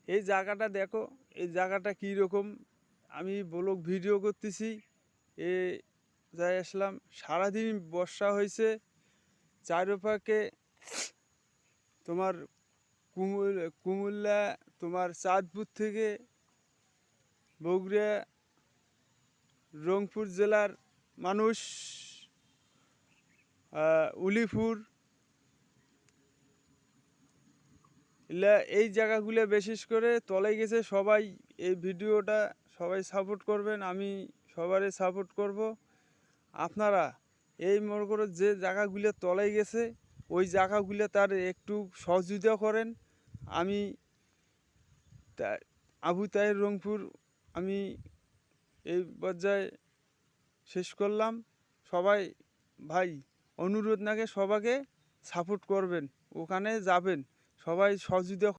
এই জায়গাটা দেখো, এই জায়গাটা কী রকম। আমি ব্লগ ভিডিও করতেছি, এ যাই আসলাম, সারাদিন বর্ষা হয়েছে, চারপাশে তোমার কুমিল্লা, তোমার চাঁদপুর থেকে বগুড়া, রংপুর জেলার মানুষ, উলিপুর, এই জায়গাগুলো বিশেষ করে তলায় গেছে। সবাই এই ভিডিওটা সবাই সাপোর্ট করবেন, আমি সবারই সাপোর্ট করব। আপনারা এই মনে করো যে জায়গাগুলো তলায় গেছে, ওই জায়গাগুলো তার একটু সহযোগিতা করেন। আমি আবু তাহের রংপুর, আমি এই পর্যায়ে শেষ করলাম। সবাই ভাই অনুরোধ নাকি সবাইকে সাপোর্ট করবেন, ওখানে যাবেন, সবাই সহযোগিতা